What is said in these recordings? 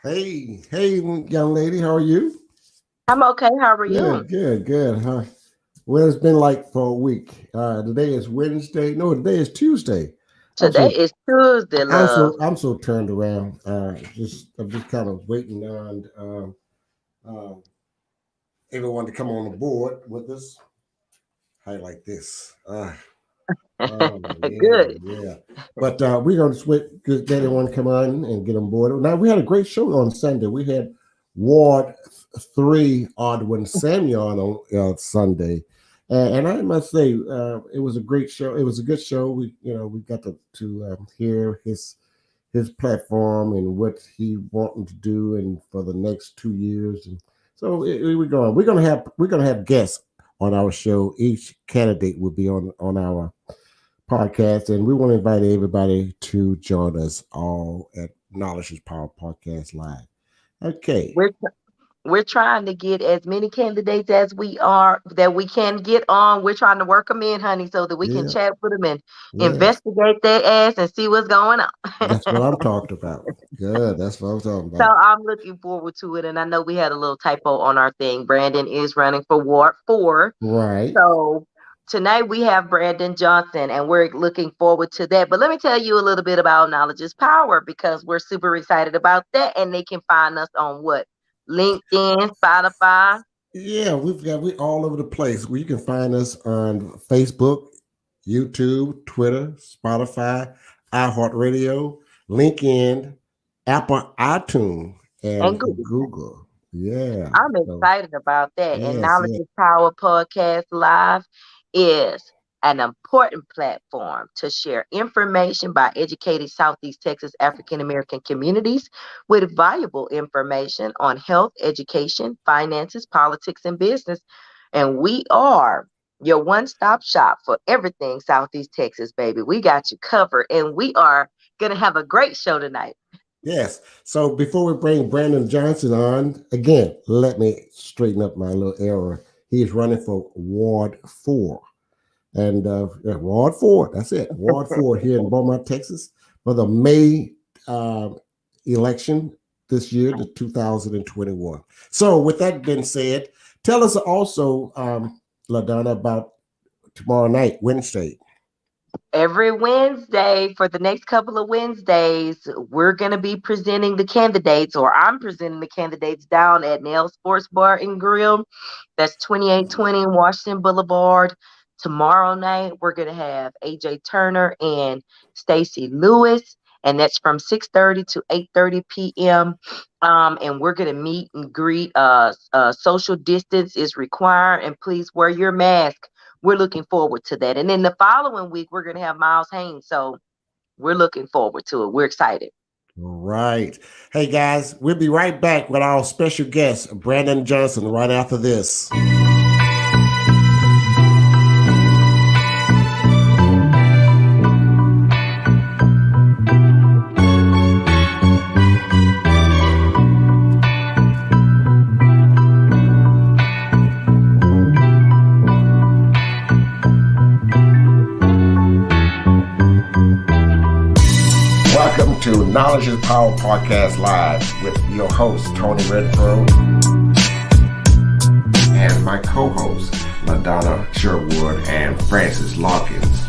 Hey, young lady, how are you? I'm okay. How are you? Good. Huh? Well, it's been like for a week. Today is Wednesday. No, today is Tuesday. I'm Today so is Tuesday, I'm love. so I'm so turned around. I'm just kind of waiting on everyone to come on the board with us. How you like this? Good. Yeah. But we're going to switch, get everyone come on and get on board. Now, we had a great show on Sunday. We had Ward 3 Odwin Samuel on Sunday. And I must say, it was a great show. It was a good show. We got to hear his platform and what he wanting to do and for the next 2 years. And so we're going. We're gonna have guests on our show. Each candidate will be on our podcast, and we want to invite everybody to join us all at Knowledge is Power Podcast Live. Okay. We're we're trying to get as many candidates as we are that we can get on. We're trying to work them in, honey, so that we can Yeah. chat with them and Yes. investigate their ass and see what's going on. That's what I'm talking about. Good. That's what I'm talking So about. I'm looking forward to it. And I know we had a little typo on our thing. Brandon is running for Ward 4. Right. So tonight we have Brandon Johnson, and we're looking forward to that. But let me tell you a little bit about Knowledge is Power because we're super excited about that. And they can find us on what? LinkedIn, Spotify. Yeah, we all over the place. You can find us on Facebook, YouTube, Twitter, Spotify, iHeartRadio, LinkedIn, Apple iTunes, And and Google. Google. Yeah. I'm So excited about that. And yes, Knowledge yes. is Power Podcast Live is an important platform to share information by educating Southeast Texas African American communities with valuable information on health, education, finances, politics, and business. And we are your one stop shop for everything Southeast Texas, baby. We got you covered, and we are going to have a great show tonight. Yes. So before we bring Brandon Johnson on, again, let me straighten up my little error. He's running for Ward 4. And yeah, Ward 4, that's it. Ward 4 here in Beaumont, Texas, for the May uh, election this year, the 2021. So with that being said, tell us also, LaDonna, about tomorrow night, Wednesday. Every Wednesday for the next couple of Wednesdays, we're going to be presenting the candidates, or I'm presenting the candidates down at Nail Sports Bar and Grill. That's 2820 Washington Boulevard. Tomorrow night, we're going to have AJ Turner and Stacy Lewis, and that's from 6:30 to 8:30 p.m. And we're going to meet and greet. Social distance is required, and please wear your mask. We're looking forward to that. And then the following week, we're going to have Miles Haynes. So we're looking forward to it. We're excited. Right. Hey guys, we'll be right back with our special guest, Brandon Johnson, right after this. Welcome to Knowledge is Power Podcast Live with your host, Tony Redford, and my co-hosts, LaDonna Sherwood and Francis Lawkins.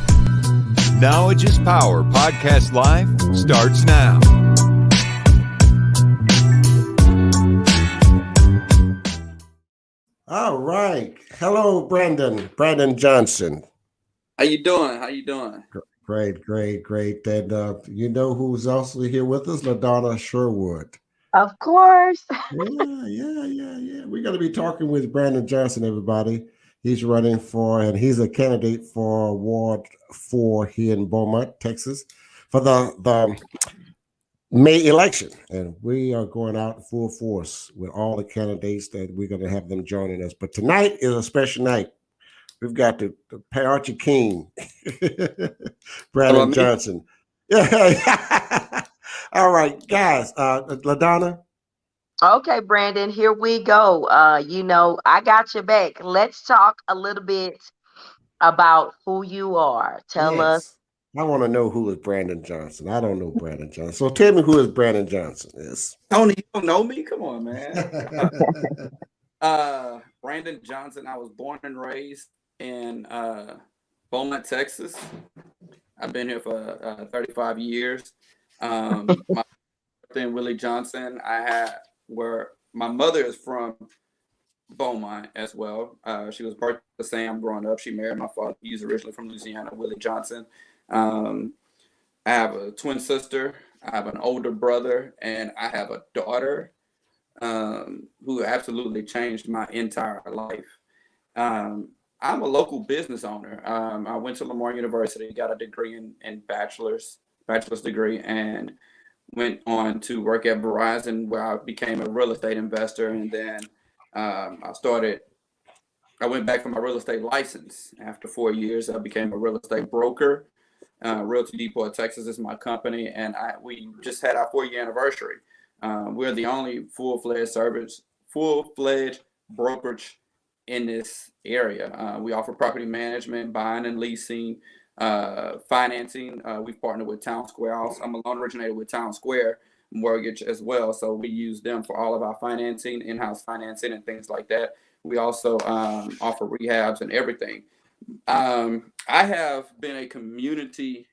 Knowledge is Power Podcast Live starts now. All right. Hello, Brandon. Brandon Johnson. How you doing? How you doing? Great. And you know who's also here with us? LaDonna Sherwood. Of course. Yeah. We're going to be talking with Brandon Johnson, everybody. He's running for, and he's a candidate for Ward 4 here in Beaumont, Texas, for the May election. And we are going out full force with all the candidates that we're going to have them joining us. But tonight is a special night. We've got the Patriarchy King, Brandon Me? Johnson. Yeah. All right, guys. LaDonna. Okay, Brandon, here we go. I got your back. Let's talk a little bit about who you are. Tell us Yes. I want to know who is Brandon Johnson. I don't know Brandon Johnson. So tell me who is Brandon Johnson is. Tony, you don't know me? Come on, man. Brandon Johnson. I was born and raised in Beaumont, Texas. I've been here for 35 years. My then Willie Johnson. I had where my mother is from Beaumont as well. She was birthed the same growing up. She married my father. He's originally from Louisiana, Willie Johnson. I have a twin sister. I have an older brother, and I have a daughter who absolutely changed my entire life. I'm a local business owner. I went to Lamar University, got a degree in bachelor's degree, and went on to work at Verizon, where I became a real estate investor. And then I went back for my real estate license. After 4 years, I became a real estate broker. Realty Depot, Texas is my company, and we just had our 4-year anniversary. We're the only full-fledged brokerage in this area. We offer property management, buying and leasing, financing. We've partnered with Town Square. I'm a loan originator with Town Square Mortgage as well, so we use them for all of our financing, in-house financing, and things like that. We also offer rehabs and everything. I have been a community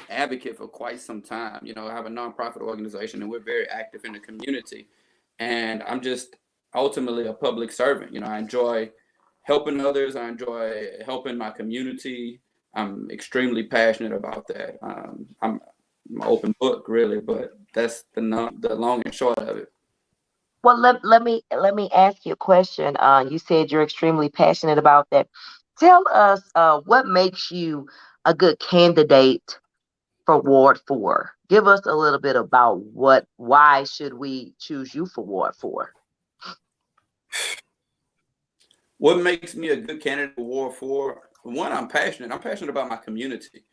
advocate for quite some time. You know, I have a nonprofit organization, and we're very active in the community. And I'm just ultimately a public servant. You know, I enjoy helping others. I enjoy helping my community. I'm extremely passionate about that. I'm an open book, really, but that's the long and short of it. Well, let me ask you a question. You said you're extremely passionate about that. Tell us what makes you a good candidate for Ward 4. Give us a little bit about why should we choose you for Ward 4? What makes me a good candidate for Ward 4? One, I'm passionate. I'm passionate about my community.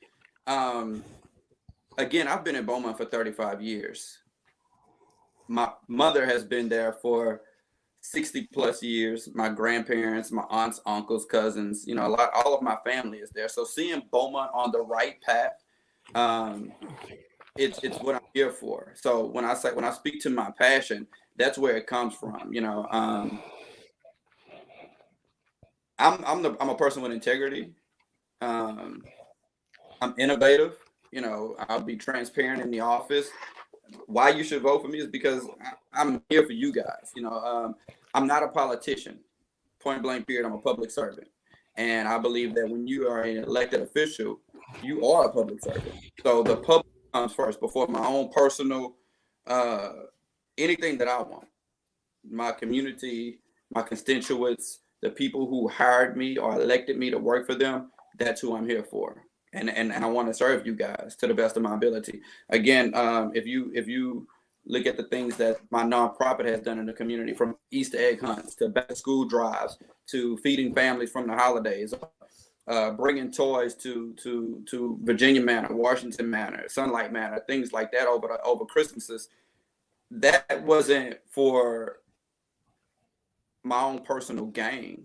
Again, I've been in Beaumont for 35 years. My mother has been there for 60 plus years. My grandparents, my aunts, uncles, cousins, you know, all of my family is there. So seeing Beaumont on the right path, it's what I'm here for. So when I speak to my passion, that's where it comes from. You know, I'm a person with integrity. I'm innovative. You know, I'll be transparent in the office. Why you should vote for me is because I'm here for you guys. You know, I'm not a politician. Point blank period. I'm a public servant, and I believe that when you are an elected official, you are a public servant. So the public comes first before my own personal anything that I want. My community, my constituents, the people who hired me or elected me to work for them. That's who I'm here for. And I want to serve you guys to the best of my ability. Again, if you look at the things that my nonprofit has done in the community, from Easter egg hunts to back to school drives to feeding families from the holidays, bringing toys to Virginia Manor, Washington Manor, Sunlight Manor, things like that over Christmases. That wasn't for my own personal gain.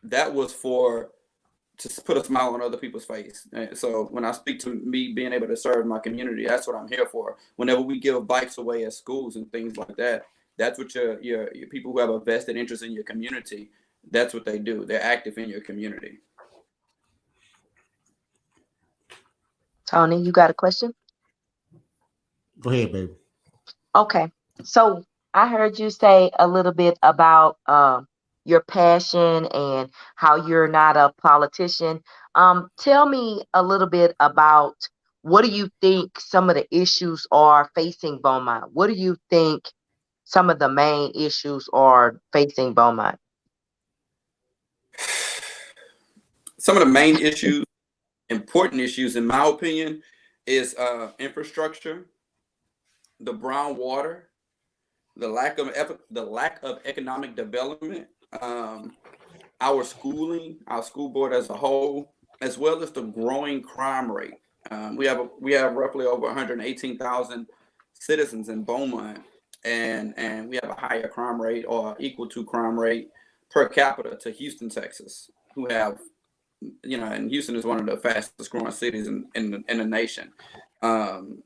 That was to put a smile on other people's face. So when I speak to me being able to serve my community, that's what I'm here for. Whenever we give bikes away at schools and things like that, that's what your people who have a vested interest in your community, that's what they do. They're active in your community. Tony, you got a question? Go ahead, baby. Okay. So I heard you say a little bit about your passion and how you're not a politician. Tell me a little bit about what do you think some of the issues are facing Beaumont? What do you think some of the main issues are facing Beaumont? Some of the main issues, important issues, in my opinion, is infrastructure, the brown water, the lack of economic development, our schooling, our school board as a whole, as well as the growing crime rate. We have roughly over 118,000 citizens in Beaumont, and we have a higher crime rate or equal to crime rate per capita to Houston, Texas, who have and Houston is one of the fastest growing cities in the nation. The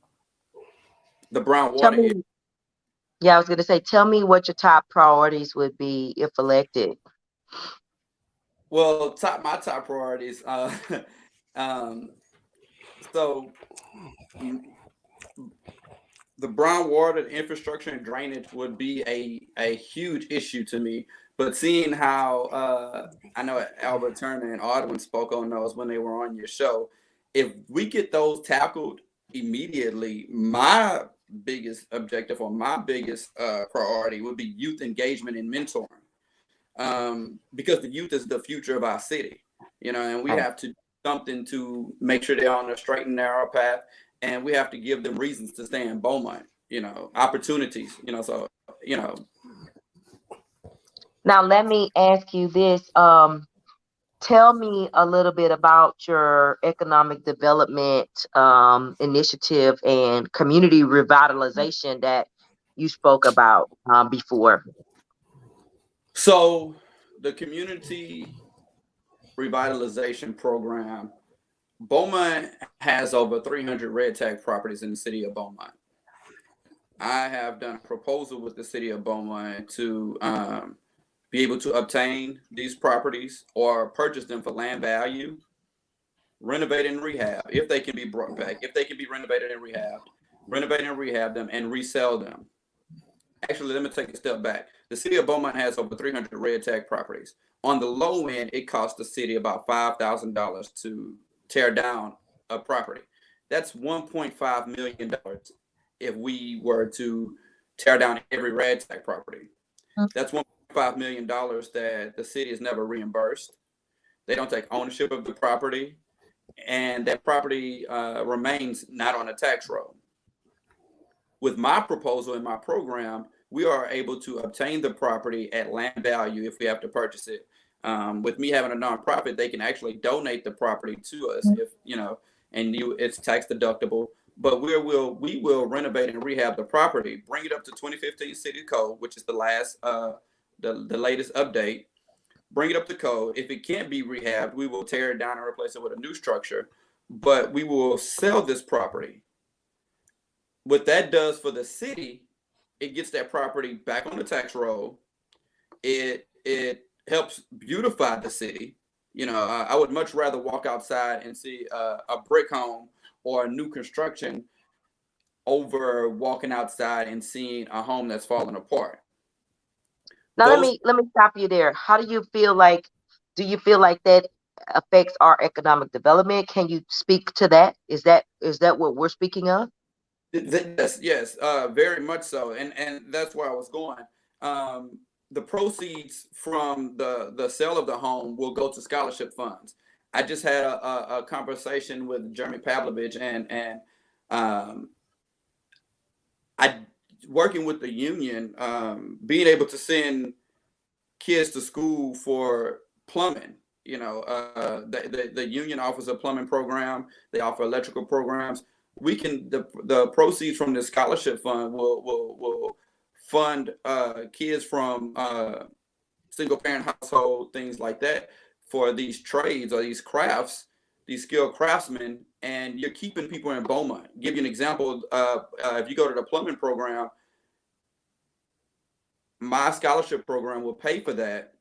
brown Tell water. me, yeah, I was going to say, tell me what your top priorities would be if elected. Well, my top priorities. So the brown water infrastructure and drainage would be a huge issue to me. But seeing how I know Albert Turner and Audwin spoke on those when they were on your show, if we get those tackled immediately, my biggest objective or my biggest priority would be youth engagement and mentoring, because the youth is the future of our city, and we have to do something to make sure they're on a straight and narrow path, and we have to give them reasons to stay in Beaumont, opportunities, so, Now, let me ask you this. Tell me a little bit about your economic development initiative and community revitalization that you spoke about before. So the community revitalization program, Beaumont has over 300 red tag properties in the city of Beaumont. I have done a proposal with the city of Beaumont to be able to obtain these properties or purchase them for land value, renovate and rehab if they can be brought back, if they can be renovated and rehab them and resell them. Actually, let me take a step back. The city of Beaumont has over 300 red tag properties. On the low end, it costs the city about $5,000 to tear down a property. That's $1.5 million if we were to tear down every red tag property. That's $1.5 million that the city has never reimbursed. They don't take ownership of the property, and that property remains not on a tax roll. With my proposal in my program, we are able to obtain the property at land value if we have to purchase it. With me having a nonprofit, they can actually donate the property to us if it's tax deductible. But we will renovate and rehab the property, bring it up to 2015 City Code, which is the last the latest update. Bring it up to code. If it can't be rehabbed, we will tear it down and replace it with a new structure. But we will sell this property. What that does for the city, it gets that property back on the tax roll. It helps beautify the city. I would much rather walk outside and see a brick home or a new construction over walking outside and seeing a home that's falling apart. Now, let me stop you there. How do you feel like? Do you feel like that affects our economic development? Can you speak to that? Is that what we're speaking of? Yes, very much so, and that's where I was going. The proceeds from the sale of the home will go to scholarship funds. I just had a conversation with Jeremy Pavlovich, and I working with the union, being able to send kids to school for plumbing. The union offers a plumbing program. They offer electrical programs. We can the proceeds from the scholarship fund will fund kids from single parent household, things like that, for these trades or these crafts, these skilled craftsmen, and you're keeping people in Beaumont. Give you an example. If you go to the plumbing program, my scholarship program will pay for that,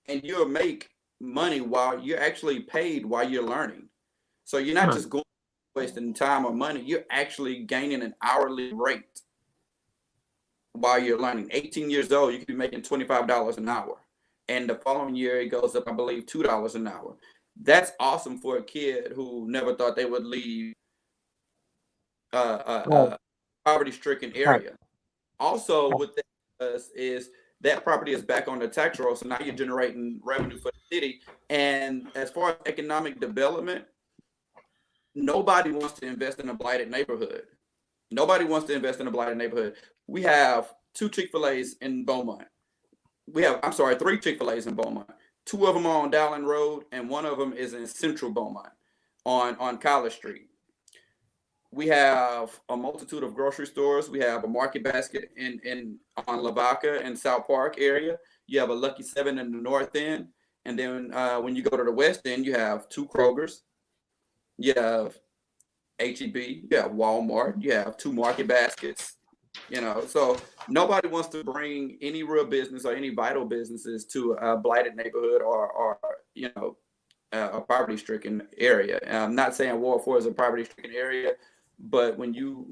and you'll make money while you're actually paid while you're learning. So you're not just going wasting time or money, you're actually gaining an hourly rate while you're learning. 18 years old, you could be making $25 an hour. And the following year, it goes up, I believe, $2 an hour. That's awesome for a kid who never thought they would leave a poverty-stricken area. Also, what that does is that property is back on the tax roll, so now you're generating revenue for the city. And as far as economic development, nobody wants to invest in a blighted neighborhood. Nobody wants to invest in a blighted neighborhood. We have 2 Chick-fil-A's in Beaumont. We have, 3 Chick-fil-A's in Beaumont. 2 of them are on Dowling Road, and 1 of them is in Central Beaumont on College Street. We have a multitude of grocery stores. We have a Market Basket on Lavaca and South Park area. You have a Lucky 7 in the north end. And then when you go to the West End, you have 2 Krogers, you have HEB, you have Walmart, you have 2 Market Baskets. So nobody wants to bring any real business or any vital businesses to a blighted neighborhood or a poverty-stricken area. And I'm not saying Ward 4 is a poverty-stricken area, but when you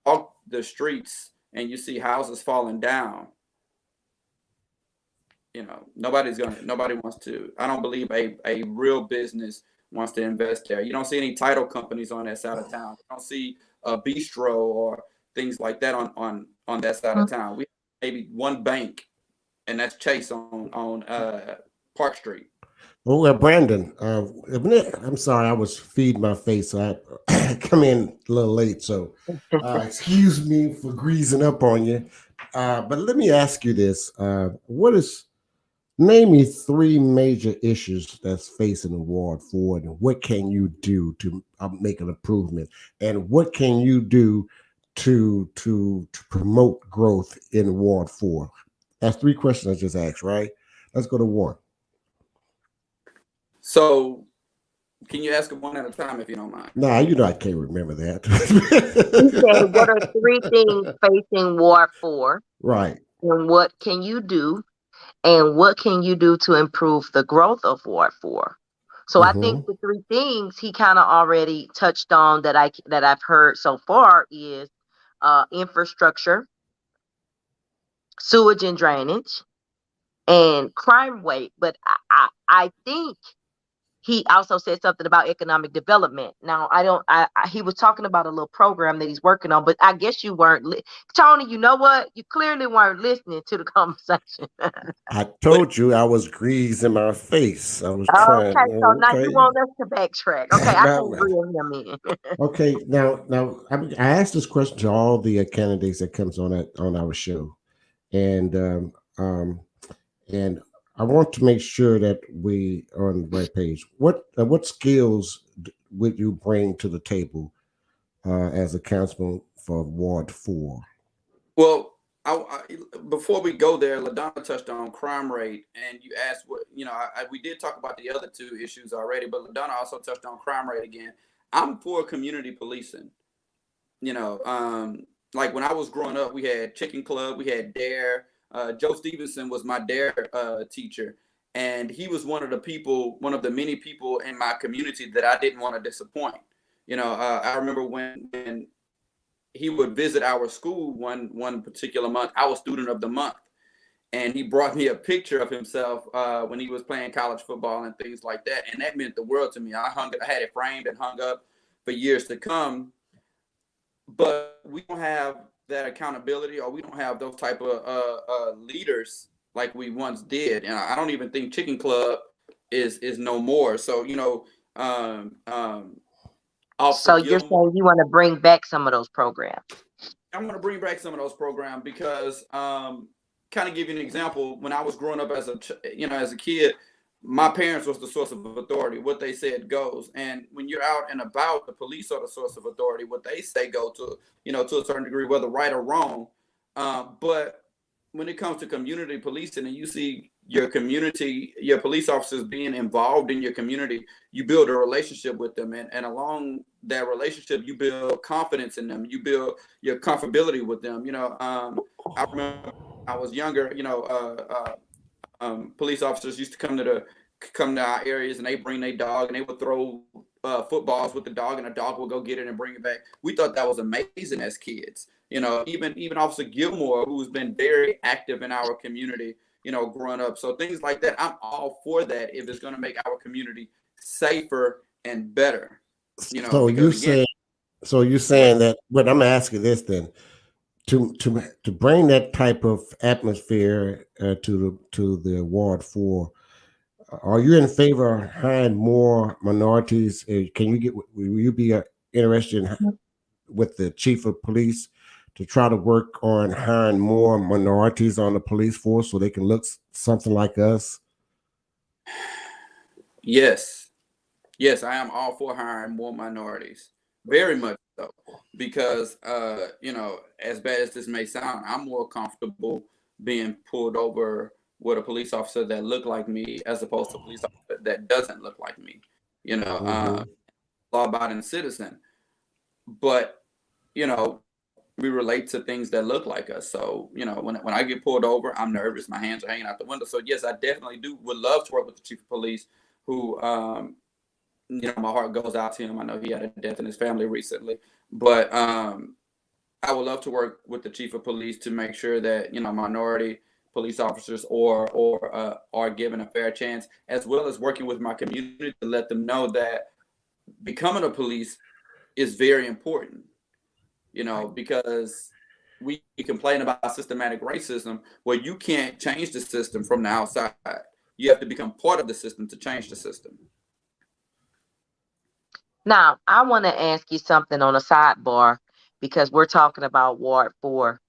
walk the streets and you see houses falling down, nobody wants to. I don't believe a real business wants to invest there. You don't see any title companies on that side of town. You don't see a bistro or things like that on that side of town. We have maybe one bank, and that's Chase on Park Street. Oh, well, Brandon, I'm sorry, I was feeding my face, so I come in a little late, so excuse me for greasing up on you. But let me ask you this: name me 3 major issues that's facing Ward 4, and what can you do to make an improvement, and what can you do to promote growth in Ward 4? That's 3 questions I just asked, right? Let's go to 1. So, can you ask them one at a time if you don't mind? Nah, I can't remember that. He said, what are 3 things facing Ward 4? Right. And what can you do? And what can you do to improve the growth of Ward 4? So I think the 3 things he kind of already touched on that I've heard so far is infrastructure, sewage and drainage, and crime rate. But I think he also said something about economic development. Now, he was talking about a little program that he's working on, but I guess you weren't, Tony, you know what? You clearly weren't listening to the conversation. I told you I was greasing my face. I was trying. Okay, so now you want us to backtrack. Okay, I Now, can bring him in. okay, now I asked this question to all the candidates that comes on our show, and and I want to make sure that we are on the right page. What skills would you bring to the table as a councilman for Ward 4? Well, before we go there, LaDonna touched on crime rate, and you asked what we did talk about the other 2 issues already, but LaDonna also touched on crime rate again. I'm for community policing. Like when I was growing up, we had Chicken Club, we had Dare. Joe Stevenson was my Dare teacher, and he was one of the many people in my community that I didn't want to disappoint. I remember when he would visit our school one particular month. I was student of the month, and he brought me a picture of himself when he was playing college football and things like that, and that meant the world to me. I had it framed and hung up for years to come. But we don't have that accountability, or we don't have those type of leaders like we once did. And I don't even think Chicken Club is no more. So so you're saying you want to bring back some of those programs? I'm going to bring back some of those programs because kind of give you an example. When I was growing up as a kid, my parents was the source of authority. What they said goes. And when you're out and about, the police are the source of authority. What they say go to a certain degree, whether right or wrong. But when it comes to community policing and you see your police officers being involved in your community, you build a relationship with them. And along that relationship, you build confidence in them. You build your comfortability with them. I remember I was younger, police officers used to come to our areas, and they bring their dog, and they would throw footballs with the dog, and the dog would go get it and bring it back. We thought that was amazing as kids. Even Officer Gilmore, who's been very active in our community, growing up. So things like that, I'm all for that if it's going to make our community safer and better. So you're saying that. But I'm asking this then. To bring that type of atmosphere to the Ward 4, are you in favor of hiring more minorities? Will you be interested with the chief of police to try to work on hiring more minorities on the police force so they can look something like us? Yes, I am all for hiring more minorities. Very much so, because as bad as this may sound, I'm more comfortable being pulled over with a police officer that look like me as opposed to a police officer that doesn't look like me. You know, law-abiding citizen. But, you know, we relate to things that look like us. So, you know, when I get pulled over, I'm nervous. My hands are hanging out the window. So, yes, I definitely would love to work with the chief of police who, you know, my heart goes out to him. I know he had a death in his family recently. But I would love to work with the chief of police to make sure that, you know, minority police officers are given a fair chance, as well as working with my community to let them know that becoming a police is very important, you know, because we complain about systematic racism. Well, you can't change the system from the outside. You have to become part of the system to change the system. Now, I want to ask you something on a sidebar because we're talking about Ward 4.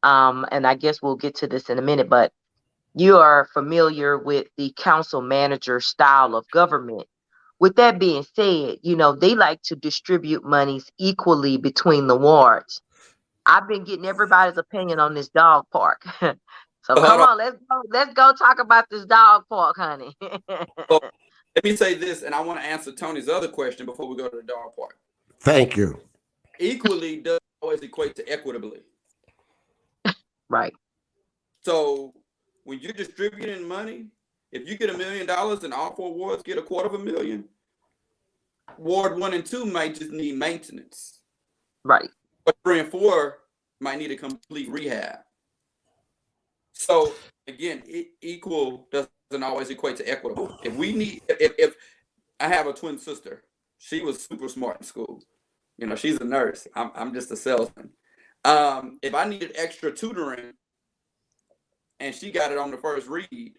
And I guess we'll get to this in a minute, but you are familiar with the council manager style of government. With that being said, you know, they like to distribute monies equally between the wards. I've been getting everybody's opinion on this dog park. So come on, let's go talk about this dog park, honey. So, let me say this, and I want to answer Tony's other question before we go to the dog park. Thank you. Equally does always equate to equitably. Right. So when you're distributing money, if you get $1 million and all 4 wards get $250,000, Ward 1 and 2 might just need maintenance. Right. But 3 and 4 might need a complete rehab. So again, equal doesn't always equate to equitable. If I have a twin sister, she was super smart in school. You know, she's a nurse. I'm just a salesman. If I needed extra tutoring and she got it on the first read,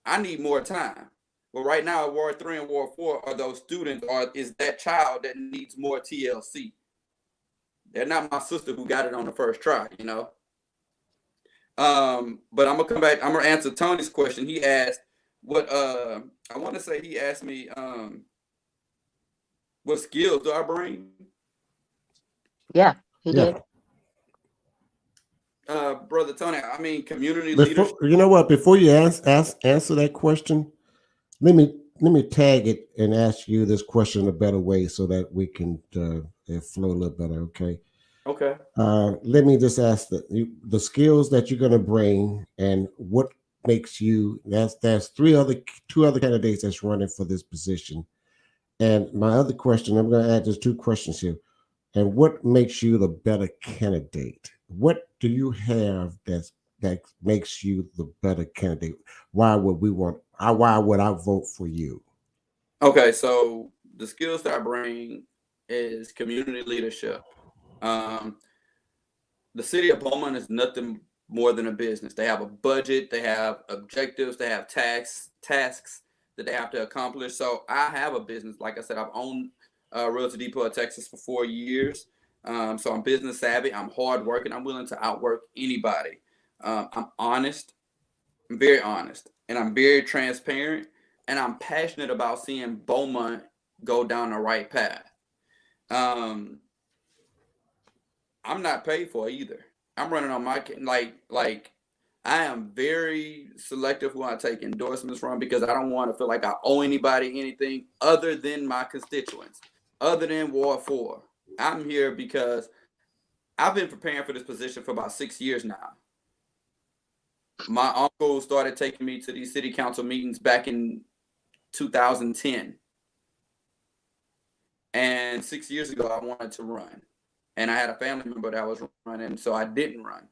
I need more time. Well, right now, Ward 3 and Ward 4 are those students, or is that child that needs more TLC. They're not my sister who got it on the first try, you know. But I'm gonna come back. I'm gonna answer Tony's question. He asked what I want to say. He asked me what skills do I bring? Yeah, he did. Brother Tony, I mean community leadership. You know what? Before you answer that question, let me tag it and ask you this question in a better way so that we can it flow a little better. Okay. Okay. Let me just ask the skills that you're going to bring and what makes you. That's two other candidates that's running for this position. And my other question, I'm going to add just 2 questions here. And what makes you the better candidate? What do you have that makes you the better candidate? Why would I vote for you? Okay, so the skills that I bring is community leadership. The city of Beaumont is nothing more than a business. They have a budget, they have objectives, they have tasks that they have to accomplish. So I have a business. Like I said, I've owned Realty Depot of Texas for 4 years. So I'm business savvy. I'm hardworking. I'm willing to outwork anybody. I'm honest. I'm very honest, and I'm very transparent, and I'm passionate about seeing Beaumont go down the right path. I'm not paid for either. I'm running on my like I am very selective who I take endorsements from because I don't want to feel like I owe anybody anything other than my constituents, other than Ward 4. I'm here because I've been preparing for this position for about 6 years now. My uncle started taking me to these city council meetings back in 2010. And 6 years ago, I wanted to run. And I had a family member that was running, so I didn't run.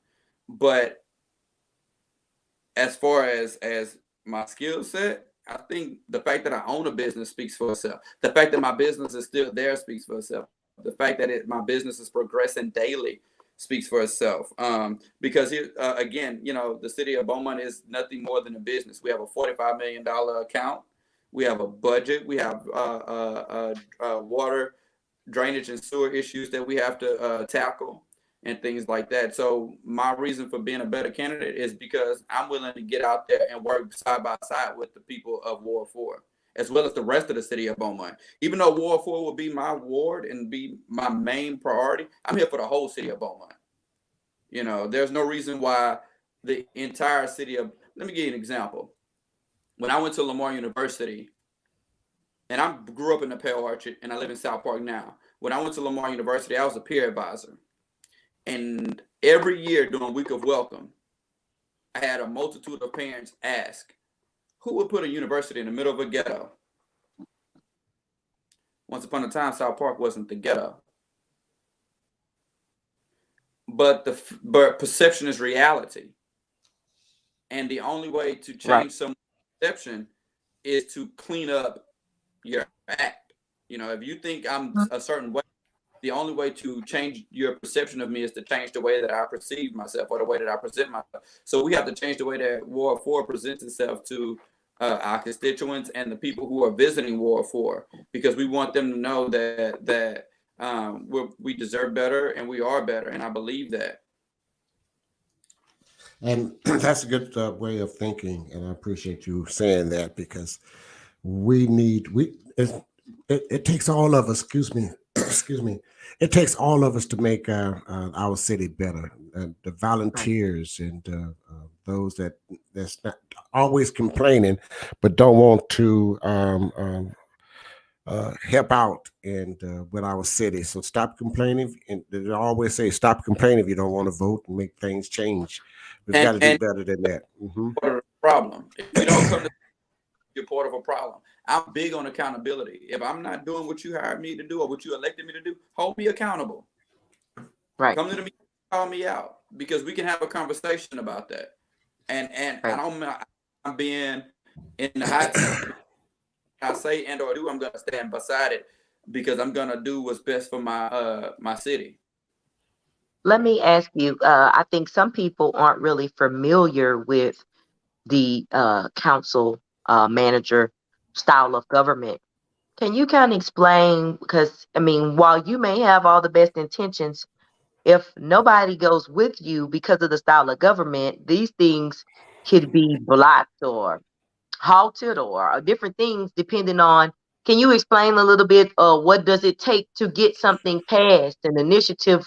But as far as my skill set, I think the fact that I own a business speaks for itself. The fact that my business is still there speaks for itself. The fact that my business is progressing daily speaks for itself. Because here, again, you know, the city of Beaumont is nothing more than a business. We have a $45 million account. We have a budget. We have water, drainage, and sewer issues that we have to tackle and things like that. So my reason for being a better candidate is because I'm willing to get out there and work side by side with the people of Ward 4, as well as the rest of the city of Beaumont. Even though Ward 4 will be my ward and be my main priority, I'm here for the whole city of Beaumont. You know, there's no reason why the entire city of let me give you an example. When I went to Lamar University, and I grew up in the Pale Orchard, and I live in South Park now. When I went to Lamar University, I was a peer advisor. And every year during Week of Welcome, I had a multitude of parents ask, who would put a university in the middle of a ghetto? Once upon a time, South Park wasn't the ghetto. But perception is reality. And the only way to change someone's perception is to clean up your act. You know, if you think I'm a certain way, the only way to change your perception of me is to change the way that I perceive myself or the way that I present myself. So we have to change the way that Ward 4 presents itself to our constituents and the people who are visiting Ward 4, because we want them to know that we deserve better and we are better. And I believe that. And that's a good way of thinking, and I appreciate you saying that, because it takes all of us. Excuse me. It takes all of us to make our city better. The volunteers and those that's not always complaining, but don't want to help out and with our city. So stop complaining. And they always say, stop complaining if you don't want to vote and make things change. We've got to do better than that. Part of the problem. If you don't come to, you're part of a problem. I'm big on accountability. If I'm not doing what you hired me to do or what you elected me to do, hold me accountable. Right. Come to the meeting, call me out, because we can have a conversation about that. And I'm being in the hot seat. I say and or do, I'm gonna stand beside it, because I'm gonna do what's best for my city. Let me ask you, I think some people aren't really familiar with the council manager style of government. Can you kind of explain? Because, I mean, while you may have all the best intentions, if nobody goes with you because of the style of government, these things could be blocked or halted or different things depending on. Can you explain a little bit what does it take to get something passed, an initiative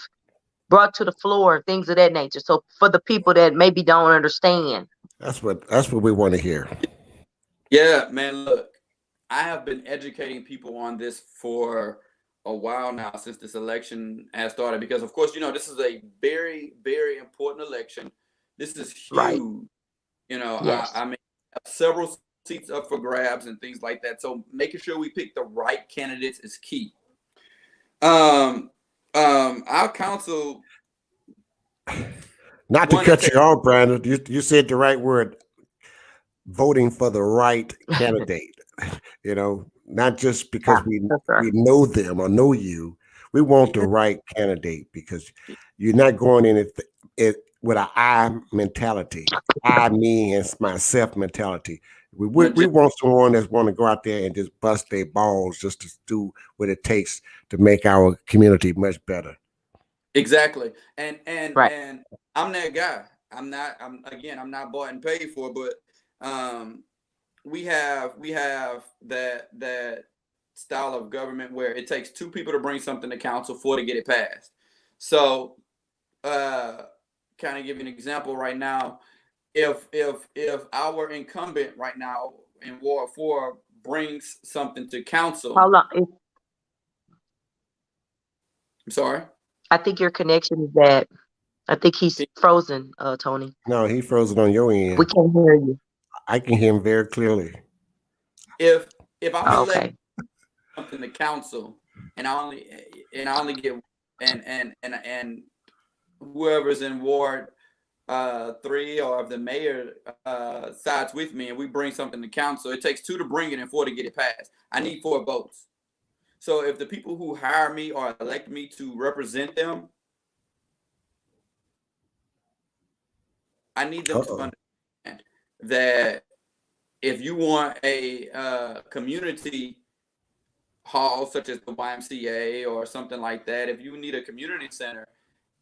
brought to the floor, things of that nature? So for the people that maybe don't understand. That's what we want to hear. Yeah, man, look, I have been educating people on this for a while now, since this election has started, because of course, you know, this is a very, very important election. This is huge. Right. You know, Yes. I mean, several seats up for grabs and things like that. So making sure we pick the right candidates is key. Our council. Not to cut you off, Brandon. You said the right word. Voting for the right candidate. You know, not just because we know them or know you. We want the right candidate, because you're not going in it with an I mentality. I, me, and myself mentality. We want someone that's want to go out there and just bust their balls just to do what it takes to make our community much better. Exactly. And I'm that guy. I'm not bought and paid for, but we have that style of government where it takes two people to bring something to council to get it passed. So kind of give you an example right now. If our incumbent right now in Ward 4 brings something to council. How long? I'm sorry. I think your connection is bad. I think he's frozen, Tony. No, he's frozen on your end. We can't hear you. I can hear him very clearly. If I'm elected something to council, and I only get and whoever's in Ward 3, or if the mayor sides with me and we bring something to council, it takes 2 to bring it and 4 to get it passed. I need 4 votes. So if the people who hire me or elect me to represent them, I need them to understand that if you want a community hall such as the YMCA or something like that, if you need a community center,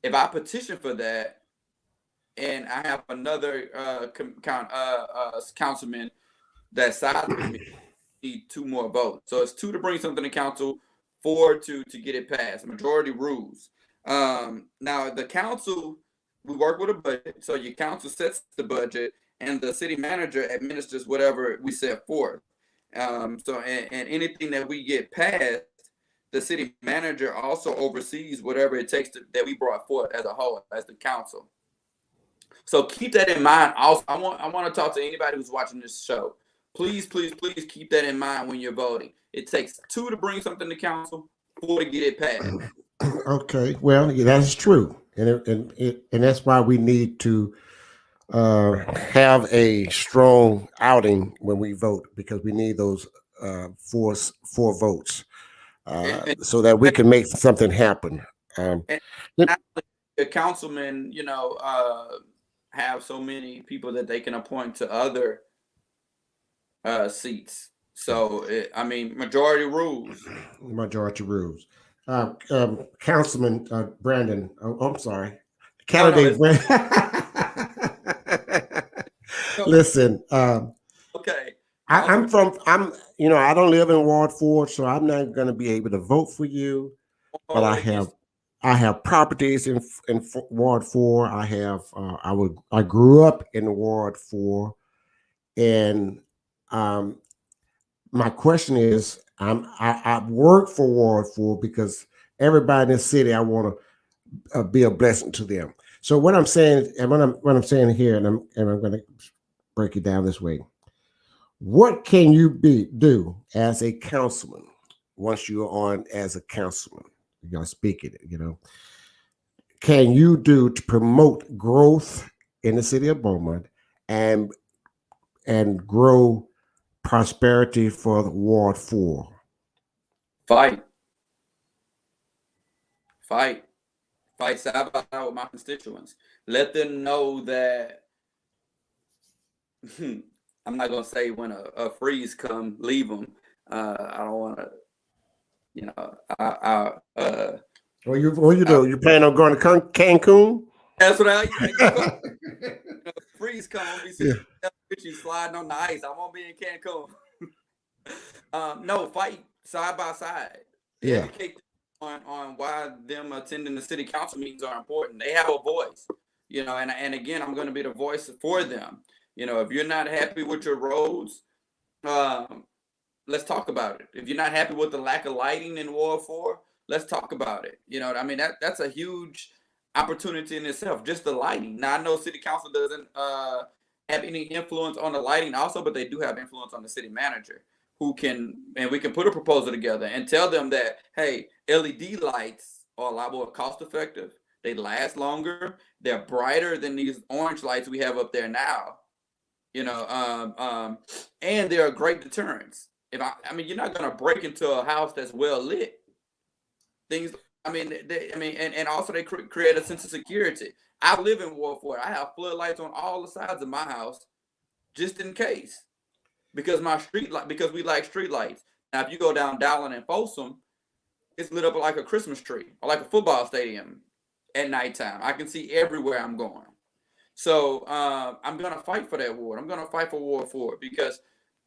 if I petition for that and I have another councilman that sides with me, need 2 more votes. So it's 2 to bring something to council, 4 to get it passed. Majority rules. Now the council, we work with a budget. So your council sets the budget, and the city manager administers whatever we set forth. So and anything that we get passed, the city manager also oversees whatever it takes that we brought forth as a whole, as the council. So keep that in mind. Also, I want to talk to anybody who's watching this show. Please, please, please keep that in mind when you're voting. It takes 2 to bring something to council, 4 to get it passed. Okay, well, yeah, that's true, and that's why we need to have a strong outing when we vote, because we need those four votes so that we can make something happen. And the councilmen, have so many people that they can appoint to other seats. So, majority rules. Majority rules. Councilman Brandon, I'm sorry. Candidate Brandon. Listen, okay. I don't live in Ward 4, so I'm not going to be able to vote for you. But I have properties in Ward 4. I grew up in Ward 4, and my question is, I work for Ward 4 because everybody in this city, I want to be a blessing to them. So what I'm saying, and what I'm saying here, and I'm going to break it down this way. What can you do as a councilman once you're on as a councilman? You're going to speak it, Can you do to promote growth in the city of Beaumont and grow prosperity for Ward 4? Fight side by side with my constituents. Let them know that I'm not gonna say when a freeze come, leave them. I don't want to, What you do? You plan on going to Cancun? That's what freeze come, I'm gonna be you sliding on the ice. I won't be in Cancun. No, fight side by side. Yeah. Educate them on why them attending the city council meetings are important. They have a voice, and again, I'm going to be the voice for them. If you're not happy with your roads, let's talk about it. If you're not happy with the lack of lighting in Ward 4, let's talk about it. That's a huge opportunity in itself, just the lighting. Now, I know city council doesn't have any influence on the lighting also, but they do have influence on the city manager, we can put a proposal together and tell them that, hey, LED lights are a lot more cost effective. They last longer. They're brighter than these orange lights we have up there now. And they're a great deterrence. You're not going to break into a house that's well lit. And also they create a sense of security. I live in Ward 4. I have floodlights on all the sides of my house, just in case, because we like street lights. Now, if you go down Dowling and Folsom, it's lit up like a Christmas tree or like a football stadium at nighttime. I can see everywhere I'm going. So I'm going to fight for that ward. I'm going to fight for Ward 4 because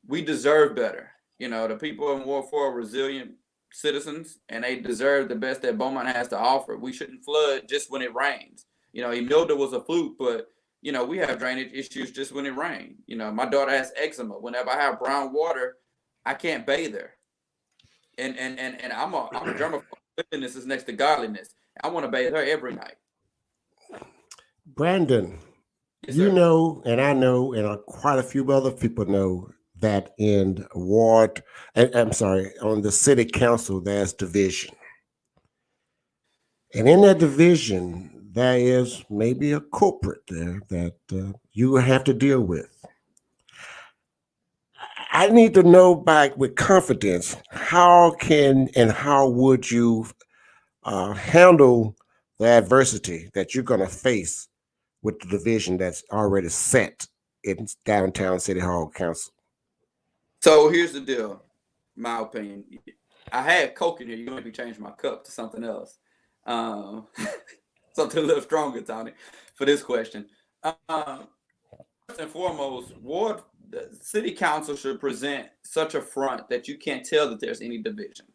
we deserve better. The people in Ward 4 are resilient citizens, and they deserve the best that Beaumont has to offer. We shouldn't flood just when it rains. Emilda was a fluke, but, we have drainage issues just when it rains. My daughter has eczema. Whenever I have brown water, I can't bathe her. And I'm a germaphobe. Cleanliness is next to godliness. I want to bathe her every night. Brandon, yes, you know, and I know, and quite a few other people know that in on the city council, there's division. And in that division, there is maybe a culprit there that you have to deal with. I need to know with confidence, how would you handle the adversity that you're going to face with the division that's already set in downtown City Hall Council? So here's the deal, my opinion. I had Coke in here. You're going to make me change my cup to something else. Something a little stronger, Tony, for this question. First and foremost, the city council should present such a front that you can't tell that there's any division.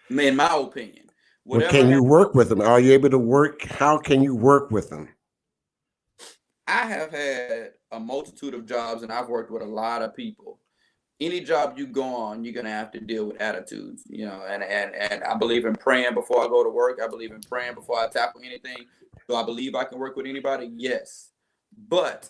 In my opinion. Well, can you work with them? Are you able to work? How can you work with them? I have had a multitude of jobs, and I've worked with a lot of people. Any job you go on, you're gonna have to deal with attitudes, and I believe in praying before I go to work. I believe in praying before I tackle anything. Do I believe I can work with anybody? Yes. But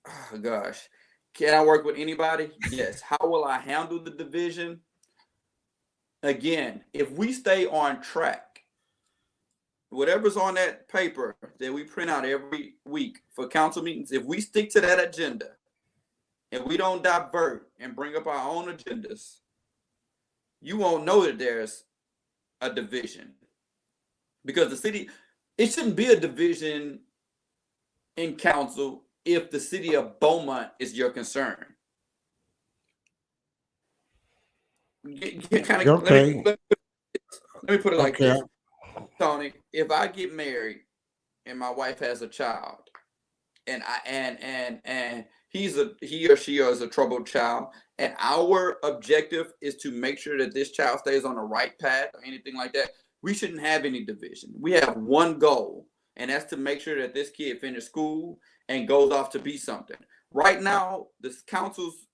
oh gosh, can I work with anybody? Yes. How will I handle the division? Again, if we stay on track, whatever's on that paper that we print out every week for council meetings, if we stick to that agenda and we don't divert and bring up our own agendas, you won't know that there's a division. Because the city, it shouldn't be a division in council if the city of Beaumont is your concern. Okay. Let me put it like Okay. this. Tony, if I get married and my wife has a child, and he or she is a troubled child, and our objective is to make sure that this child stays on the right path or anything like that, we shouldn't have any division. We have one goal, and that's to make sure that this kid finishes school and goes off to be something. Right now, this council's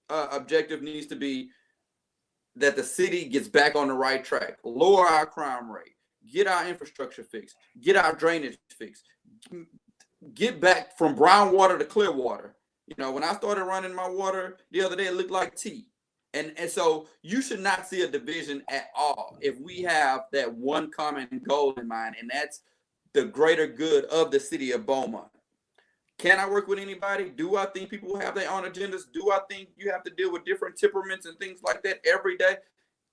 objective needs to be that the city gets back on the right track, lower our crime rate, get our infrastructure fixed, get our drainage fixed, get back from brown water to clear water. When I started running my water the other day, it looked like tea. And so you should not see a division at all if we have that one common goal in mind, and that's the greater good of the city of Beaumont. Can I work with anybody? Do I think people have their own agendas? Do I think you have to deal with different temperaments and things like that every day?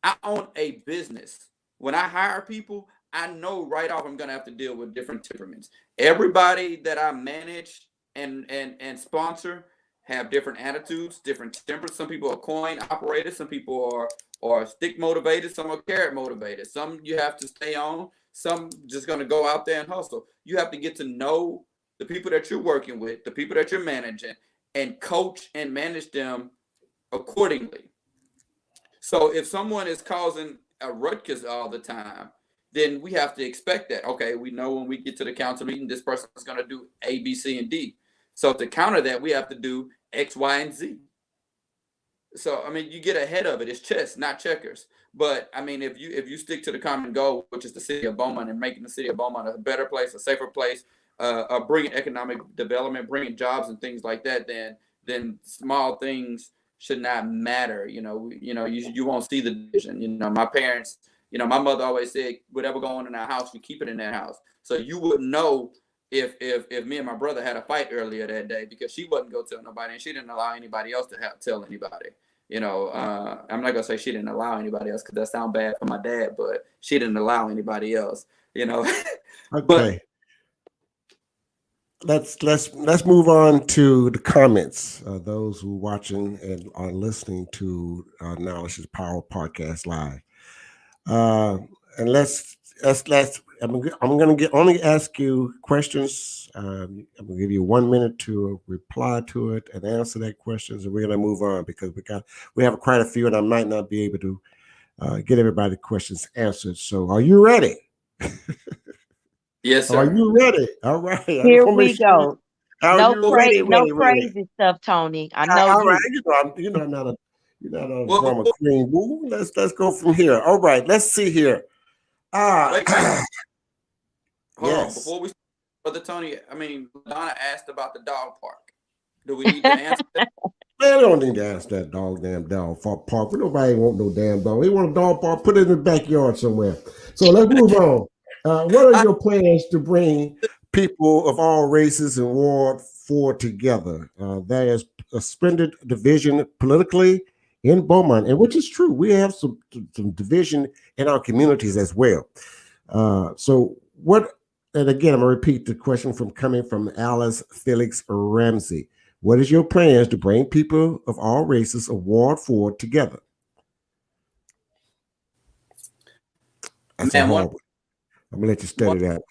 I own a business. When I hire people, I know right off I'm going to have to deal with different temperaments. Everybody that I manage and sponsor have different attitudes, different tempers. Some people are coin operated. Some people are stick motivated. Some are carrot motivated. Some you have to stay on. Some just going to go out there and hustle. You have to get to know the people that you're working with, the people that you're managing, and coach and manage them accordingly. So if someone is causing a ruckus all the time, then we have to expect that. Okay, we know when we get to the council meeting, this person is going to do A, B, C, and D. So to counter that, we have to do X, Y, and Z. So, I mean, you get ahead of it. It's chess, not checkers. But, I mean, if you stick to the common goal, which is the city of Beaumont and making the city of Beaumont a better place, a safer place, bringing economic development, bringing jobs and things like that, then small things should not matter. You won't see the division. My parents, my mother always said, whatever going on in our house, we keep it in that house. So you wouldn't know if me and my brother had a fight earlier that day because she wouldn't go tell nobody and she didn't allow anybody else to tell anybody. I'm not gonna say she didn't allow anybody else because that sounds bad for my dad, but she didn't allow anybody else. Okay. But let's move on to the comments. Those who are watching and are listening to Knowledge is Power podcast live, and let's. I'm going to only ask you questions. I'm going to give you 1 minute to reply to it and answer that questions, and we're going to move on because we have quite a few, and I might not be able to get everybody's questions answered. So, are you ready? Yes, sir. Are you ready? All right. Here we go. No crazy stuff, Tony. I know all you. Right. You're not a drama queen. Woo. Let's go from here. All right. Let's see here. Hold yes. on. Before we start, Brother Tony, I mean, Donna asked about the dog park. Do we need to answer that? Man, we don't need to ask that damn dog park. Nobody want no damn dog. They want a dog park, put it in the backyard somewhere. So let's move on. What are your plans to bring people of all races in Ward 4 together? There is a splendid division politically in Beaumont, and which is true. We have some division in our communities as well. So what, and again, I'm going to repeat the question coming from Alice Felix Ramsey. What is your plans to bring people of all races of Ward 4 together? That's a hard one. I'm going to let you study that.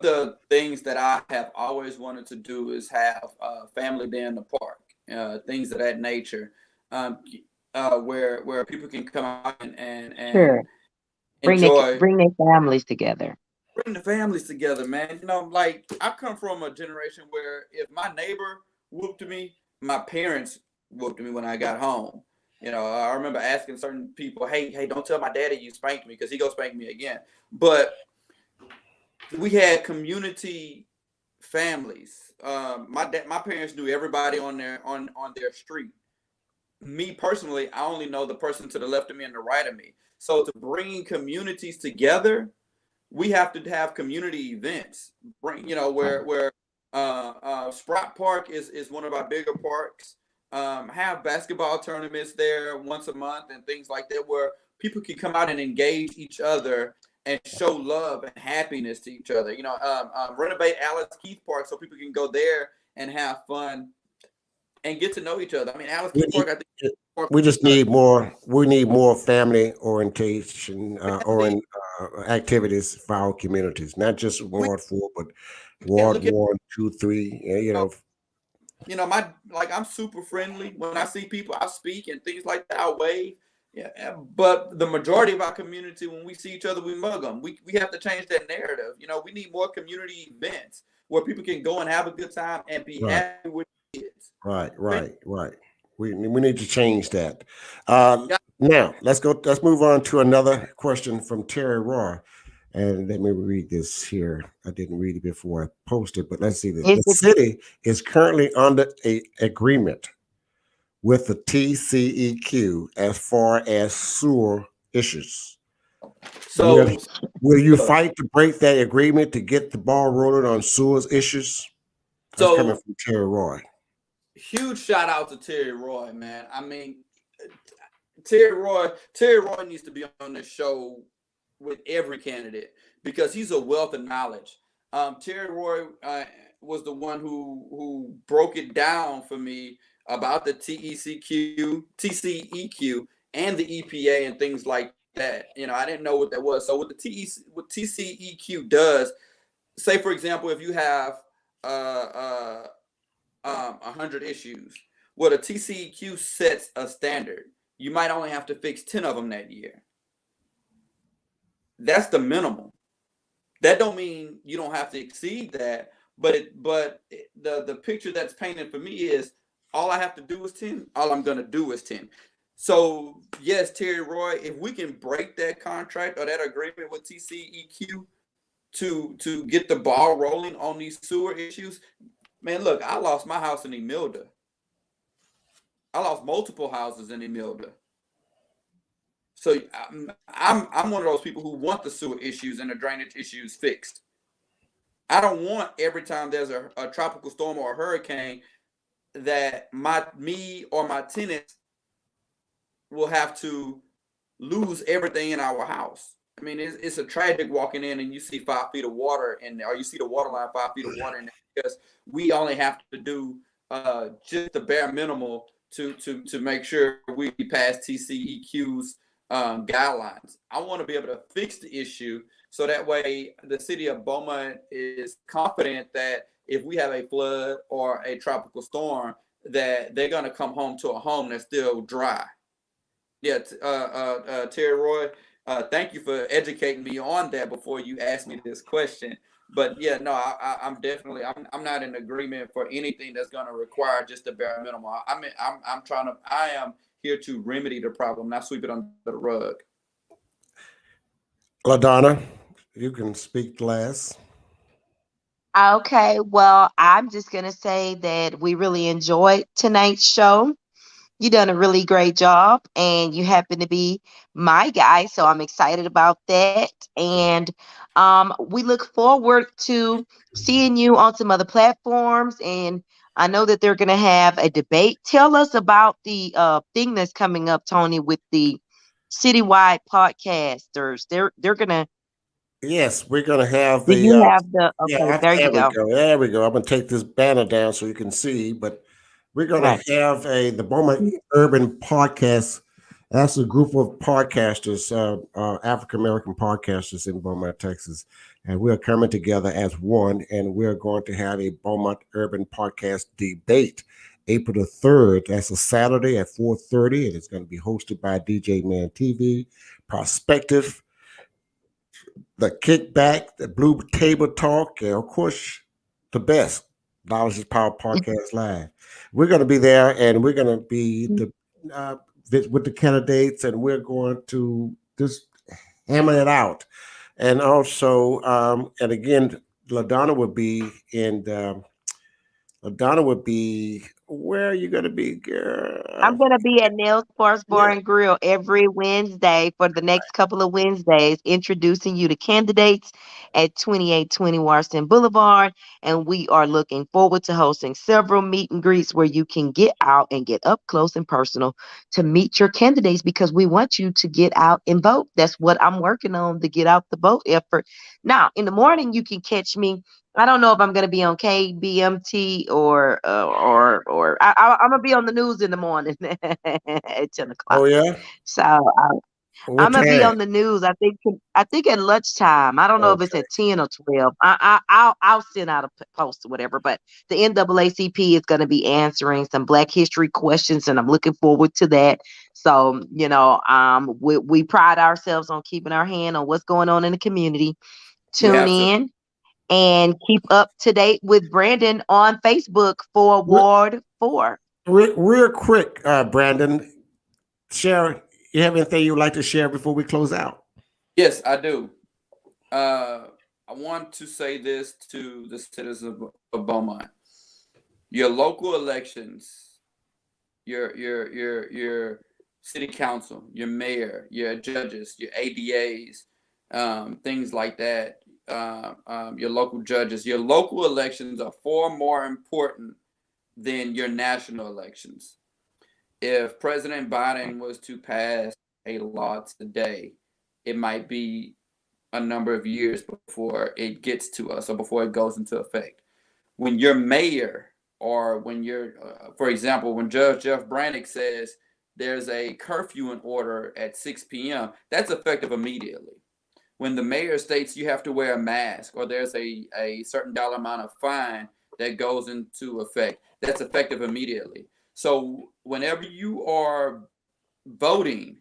The things that I have always wanted to do is have family day in the park, things of that nature, where people can come out and Sure. enjoy bring their families together. bring the families together, man. Like I come from a generation where if my neighbor whooped me, my parents whooped me when I got home. I remember asking certain people, "Hey, don't tell my daddy you spanked me because he gonna spank me again." But we had community families. My parents knew everybody on their street. Me personally, I only know the person to the left of me and the right of me. So to bring communities together, we have to have community events. Where Sprott Park is one of our bigger parks. Have basketball tournaments there once a month and things like that, where people can come out and engage each other and show love and happiness to each other. Renovate Alice Keith Park so people can go there and have fun and get to know each other. I mean, Alice Keith Park, I think. We just need more. We need more family orientation activities for our communities, not just Ward 4, but Ward 1, 2, 3. I'm super friendly. When I see people, I speak and things like that. I wave. Yeah, but the majority of our community, when we see each other, we mug them. We have to change that narrative. We need more community events where people can go and have a good time and be happy with kids. Right. We need to change that. Now let's move on to another question from Terry Roy. And let me read this here. I didn't read it before I posted, but let's see. The city is currently under an agreement with the TCEQ as far as sewer issues. So will you fight to break that agreement to get the ball rolling on sewers issues? That's coming from Terry Roy. Huge shout out to Terry Roy, man. I mean, Terry Roy needs to be on the show with every candidate because he's a wealth of knowledge. Terry Roy was the one who broke it down for me about the TCEQ, and the EPA and things like that. I didn't know what that was. So what TCEQ does, say for example, if you have 100 issues, well, the TCEQ sets a standard. You might only have to fix 10 of them that year. That's the minimum. That don't mean you don't have to exceed that, but the picture that's painted for me is all I have to do is 10. All I'm gonna do is 10. So yes, Terry Roy, if we can break that contract or that agreement with TCEQ to get the ball rolling on these sewer issues, man, look, I lost my house in Emilda. I lost multiple houses in Emilda. So I'm one of those people who want the sewer issues and the drainage issues fixed. I don't want every time there's a tropical storm or a hurricane that me or my tenants will have to lose everything in our house. I mean, it's a tragic walking in and you see 5 feet of water or you see the water line 5 feet of water in there because we only have to do just the bare minimal to make sure we pass TCEQ's guidelines. I want to be able to fix the issue so that way the city of Beaumont is confident that if we have a flood or a tropical storm, that they're going to come home to a home that's still dry. Yeah, Terry Roy, thank you for educating me on that before you asked me this question. But yeah, no, I'm definitely I'm not in agreement for anything that's going to require just the bare minimum. I am here to remedy the problem, not sweep it under the rug. LaDonna, you can speak last. Okay, well, I'm just going to say that we really enjoyed tonight's show. You done a really great job, and you happen to be my guy, so I'm excited about that. And we look forward to seeing you on some other platforms. And I know that they're going to have a debate. Tell us about the thing that's coming up, Tony, with the citywide podcasters. They're going to. Yes, we're going to have Do the. you have the? Okay, there you go. There we go. I'm going to take this banner down so you can see, but we're going to have the Beaumont Urban Podcast. That's a group of podcasters, African American podcasters in Beaumont, Texas, and we're coming together as one. And we're going to have a Beaumont Urban Podcast debate, April the 3rd. That's a Saturday at 4:30, and it's going to be hosted by DJ Man TV, Prospective, the kickback, the blue table talk, and of course, the best Knowledge is Power Podcast Live. We're going to be there, and we're going to be with the candidates, and we're going to just hammer it out. And also, and again, LaDonna would be in. LaDonna would be. Where are you going to be, girl? I'm going to be at Nail Sports Bar Yeah. and Grill every Wednesday for the next couple of Wednesdays, introducing you to candidates at 2820 Washington Boulevard. And we are looking forward to hosting several meet and greets where you can get out and get up close and personal to meet your candidates, because we want you to get out and vote. That's what I'm working on, the get out the vote effort. Now, in the morning, you can catch me. I don't know if I'm going to be on KBMT or I'm going to be on the news in the morning at 10 o'clock. Oh yeah. So What I'm going to be time? on the news. I think at lunchtime. I don't know if it's Okay. at 10 or 12. I'll send out a post or whatever. But the NAACP is going to be answering some Black history questions, and I'm looking forward to that. So we pride ourselves on keeping our hand on what's going on in the community. We Tune have to. in and keep up to date with Brandon on Facebook for Ward 4. Real quick, Brandon, share. You have anything you would like to share before we close out? Yes, I do. I want to say this to the citizens of Beaumont. Your local elections, your city council, your mayor, your judges, your ADAs, things like that. Your local judges, your local elections are far more important than your national elections. If President Biden was to pass a law today, it might be a number of years before it gets to us or before it goes into effect. When your mayor, or when you're, for example, when Judge Jeff Brannick says there's a curfew in order at 6 p.m., that's effective immediately. When the mayor states you have to wear a mask, or there's a certain dollar amount of fine that goes into effect, that's effective immediately. So whenever you are voting,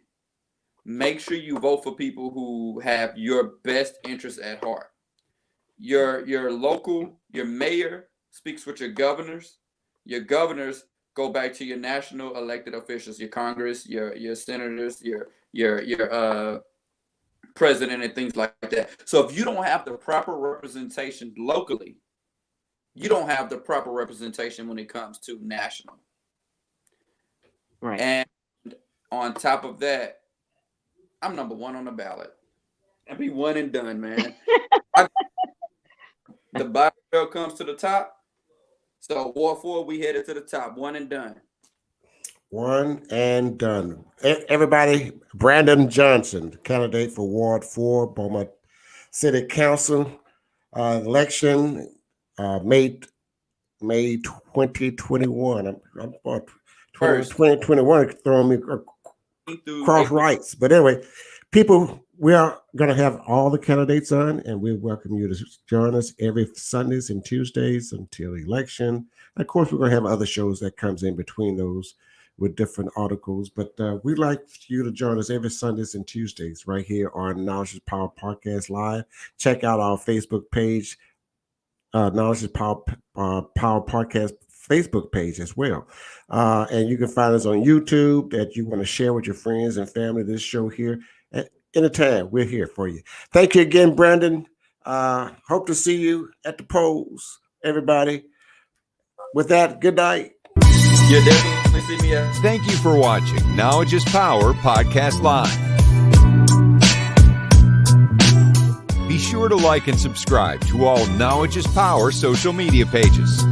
make sure you vote for people who have your best interests at heart. Your mayor speaks with your governors. Your governors go back to your national elected officials, your Congress, your senators, your president, and things like that. So if you don't have the proper representation locally, you don't have the proper representation when it comes to national. Right. And on top of that, I'm number one on the ballot. I'll be one and done, man. The barbell comes to the top. So Ward 4, we headed to the top. One and done. One and done. Everybody, Brandon Johnson, candidate for Ward 4, Beaumont City Council election, May 2021. I'm 2021 throwing me cross rights. But anyway, people, we are going to have all the candidates on, and we welcome you to join us every Sundays and Tuesdays until election. And of course, we're going to have other shows that comes in between those with different articles. But we'd like you to join us every Sundays and Tuesdays right here on Knowledge is Power Podcast Live. Check out our Facebook page, Knowledge is Power Podcast Facebook page as well. And you can find us on YouTube that you want to share with your friends and family this show here. At anytime, we're here for you. Thank you again, Brandon. Hope to see you at the polls, everybody. With that, good night. You'll definitely see me at. Thank you for watching Knowledge is Power Podcast Live. Be sure to like and subscribe to all Knowledge is Power social media pages.